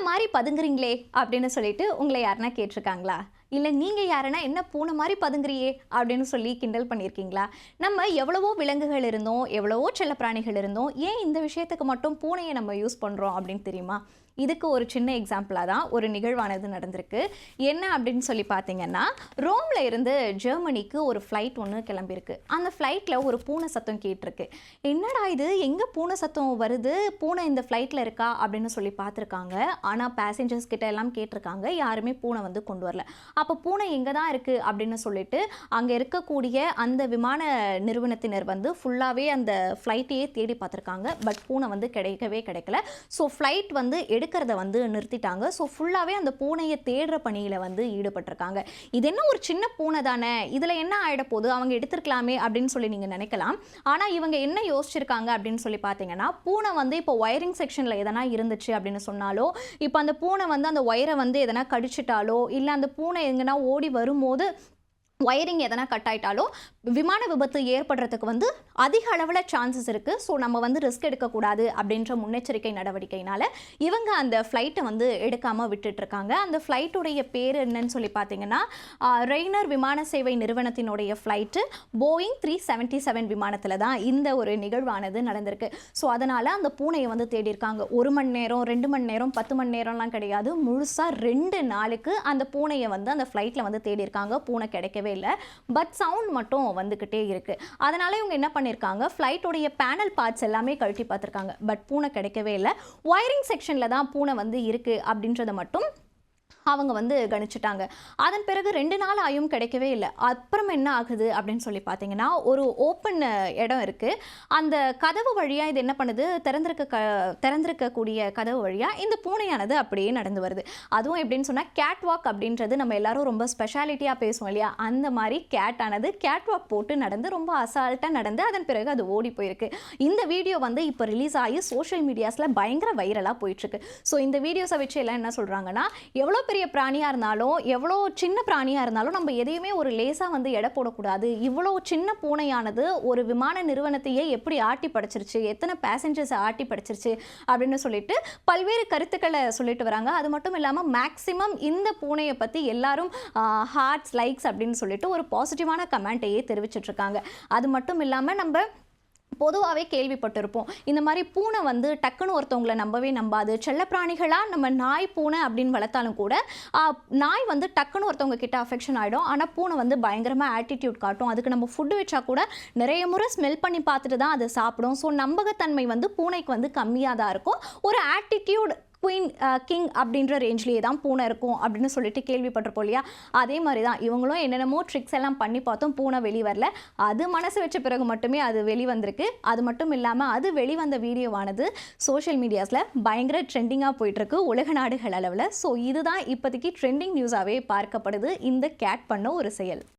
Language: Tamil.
மாதிரி பதுங்குறீங்களே அப்படின்னு சொல்லிட்டு உங்களை யாருன்னா கேட்டிருக்காங்களா? இல்லை நீங்கள் யாருன்னா என்ன பூனை மாதிரி பதுங்குறியே அப்படின்னு சொல்லி கிண்டல் பண்ணியிருக்கீங்களா? நம்ம எவ்வளவோ விலங்குகள் இருந்தோம், எவ்வளவோ செல்லப்பிராணிகள் இருந்தோம், ஏன் இந்த விஷயத்துக்கு மட்டும் பூனையை நம்ம யூஸ் பண்ணுறோம் அப்படின்னு தெரியுமா? இதுக்கு ஒரு சின்ன எக்ஸாம்பிளாக தான் ஒரு நிகழ்வானது நடந்திருக்கு. என்ன அப்படின்னு சொல்லி பார்த்தீங்கன்னா, ரோமில் இருந்து ஜெர்மனிக்கு ஒரு ஃப்ளைட் ஒன்று கிளம்பியிருக்கு. அந்த ஃப்ளைட்டில் ஒரு பூனை சத்தம் கேட்டிருக்கு. என்னடா இது, எங்கே பூனை சத்தம் வருது, பூனை இந்த ஃப்ளைட்டில் இருக்கா அப்படின்னு சொல்லி பார்த்துருக்காங்க. ஆனால் பேசஞ்சர்ஸ் கிட்ட எல்லாம் கேட்டிருக்காங்க, யாருமே பூனை வந்து கொண்டு வரல. அப்போ பூனை எங்கே தான் இருக்குது அப்படின்னு சொல்லிட்டு அங்கே இருக்கக்கூடிய அந்த விமான நிறுவனத்தினர் வந்து ஃபுல்லாகவே அந்த ஃப்ளைட்டையே தேடி பார்த்துருக்காங்க. பட் பூனை வந்து கிடைக்கல. ஸோ ஃப்ளைட் வந்து எடுக்கிறத வந்து நிறுத்திட்டாங்க. ஸோ ஃபுல்லாகவே அந்த பூனையை தேடுற பணியில் வந்து ஈடுபட்டிருக்காங்க. இது என்ன ஒரு சின்ன பூனை தானே, இதில் என்ன ஆகிட போகுது, அவங்க எடுத்துருக்கலாமே அப்படின்னு சொல்லி நீங்கள் நினைக்கலாம். ஆனால் இவங்க என்ன யோசிச்சிருக்காங்க அப்படின்னு சொல்லி பார்த்தீங்கன்னா, பூனை வந்து இப்போ ஒயரிங் செக்ஷனில் எதனா இருந்துச்சு அப்படின்னு சொன்னாலோ, இப்போ அந்த பூனை வந்து அந்த ஒயரை வந்து எதனா கடிச்சிட்டாலோ, இல்லை அந்த பூனை எங்கன்னா ஓடி வரும்போது ஒயரிங் எதனா கட் ஆகிட்டாலோ விமான விபத்து ஏற்படுறதுக்கு வந்து அதிக அளவில் சான்சஸ் இருக்குது. ஸோ நம்ம வந்து ரிஸ்க் எடுக்கக்கூடாது அப்படின்ற முன்னெச்சரிக்கை நடவடிக்கையினால் இவங்க அந்த ஃப்ளைட்டை வந்து எடுக்காமல் விட்டுட்ருக்காங்க. அந்த ஃப்ளைட்டுடைய பேர் என்னன்னு சொல்லி பார்த்தீங்கன்னா, ரெய்னர் விமான சேவை நிறுவனத்தினுடைய ஃப்ளைட்டு போயிங் 377 விமானத்தில் தான் இந்த ஒரு நிகழ்வானது நடந்திருக்கு. ஸோ அதனால் அந்த பூனையை வந்து தேடியிருக்காங்க. 1 மணி நேரம், 2 மணி நேரம், 10 மணி நேரம்லாம் கிடையாது, முழுசாக 2 நாளுக்கு அந்த பூனையை வந்து அந்த ஃப்ளைட்டில் வந்து தேடியிருக்காங்க. பூனை கிடைக்கவே இல்லை. பட் சவுண்ட் மட்டும் வந்துகிட்டே இருக்கு. அதனால இவங்க என்ன பண்ணிருக்காங்க, ஃப்ளைட்டோடைய பேனல் பார்ட்ஸ் எல்லாமே கழட்டி பார்த்துருக்காங்க. பட் பூனை கிடைக்கவே இல்லை. ஒயரிங் செக்ஷன்ல தான் பூனை வந்து இருக்கு அப்படின்றத மட்டும் அவங்க வந்து கணிச்சிட்டாங்க. அதன் பிறகு 2 நாள் ஆயும் கிடைக்கவே இல்லை. அப்புறம் என்ன ஆகுது அப்படின்னு சொல்லி பார்த்தீங்கன்னா, ஒரு ஓப்பன் இடம் இருக்குது. அந்த கதவு வழியாக இது என்ன பண்ணுது, திறந்திருக்கக்கூடிய கதவு வழியாக இந்த பூனையானது அப்படியே நடந்து வருது. அதுவும் எப்படின்னு சொன்னால், கேட் வாக் அப்படின்றது நம்ம எல்லாரும் ரொம்ப ஸ்பெஷாலிட்டியாக பேசுவோம் இல்லையா, அந்த மாதிரி கேட்டானது கேட் வாக் போட்டு நடந்து ரொம்ப அசால்ட்டாக நடந்து அதன் பிறகு அது ஓடி போயிருக்கு. இந்த வீடியோ வந்து இப்போ ரிலீஸ் ஆகி சோஷியல் மீடியாஸில் பயங்கர வைரலாக போயிட்டுருக்கு. ஸோ இந்த வீடியோஸை வச்சு எல்லாம் என்ன சொல்கிறாங்கன்னா, எவ்வளோ பெரிய பிராணியாக இருந்தாலும், எவ்வளோ சின்ன பிராணியாக இருந்தாலும் நம்ம எதையுமே ஒரு லேசாக வந்து எடை போடக்கூடாது. இவ்வளோ சின்ன பூனையானது ஒரு விமான நிறுவனத்தையே எப்படி ஆட்டி படைச்சிருச்சு, எத்தனை பேசஞ்சர்ஸை ஆட்டி படைச்சிருச்சு அப்படின்னு சொல்லிட்டு பல்வேறு கருத்துக்களை சொல்லிட்டு வராங்க. அது மட்டும் இல்லாமல் மேக்ஸிமம் இந்த பூனையை பற்றி எல்லாரும் ஹார்ட்ஸ், லைக்ஸ் அப்படின்னு சொல்லிட்டு ஒரு பாசிட்டிவான கமெண்ட்டையே தெரிவிச்சிட்டு இருக்காங்க. அது மட்டும் இல்லாமல் நம்ம பொதுவாகவே கேள்விப்பட்டிருப்போம், இந்த மாதிரி பூனை வந்து டக்குன்னு ஒருத்தவங்களை நம்பாது. செல்லப்பிராணிகளாக நம்ம நாய், பூனை அப்படின்னு வளர்த்தாலும் கூட நாய் வந்து டக்குன்னு ஒருத்தவங்க கிட்ட அஃபெக்ஷன் ஆகிடும். ஆனால் பூனை வந்து பயங்கரமாக ஆட்டிடியூட் காட்டும். அதுக்கு நம்ம ஃபுட்டு வச்சா கூட நிறைய முறை ஸ்மெல் பண்ணி பார்த்துட்டு தான் அதை சாப்பிடும். ஸோ நம்பகத்தன்மை வந்து பூனைக்கு வந்து கம்மியாக தான் இருக்கும். ஒரு ஆட்டிடியூட் குயின் கிங் அப்படின்ற ரேஞ்ச்லேயே தான் பூனை இருக்கும் அப்படின்னு சொல்லிட்டு கேள்விப்பட்டிருப்போம் இல்லையா. அதே மாதிரி தான் இவங்களும் என்னென்னமோ ட்ரிக்ஸ் எல்லாம் பண்ணி பார்த்தோம், பூனை வெளிவரல. அது மனசு வச்ச பிறகு மட்டுமே அது வெளிவந்திருக்கு. அது மட்டும் இல்லாமல் அது வெளிவந்த வீடியோவானது சோஷியல் மீடியாஸில் பயங்கர ட்ரெண்டிங்காக போயிட்டுருக்கு உலக நாடுகள் அளவில். ஸோ இதுதான் இப்போதைக்கு ட்ரெண்டிங் நியூஸாகவே பார்க்கப்படுது இந்த கேட் பண்ண ஒரு செயல்.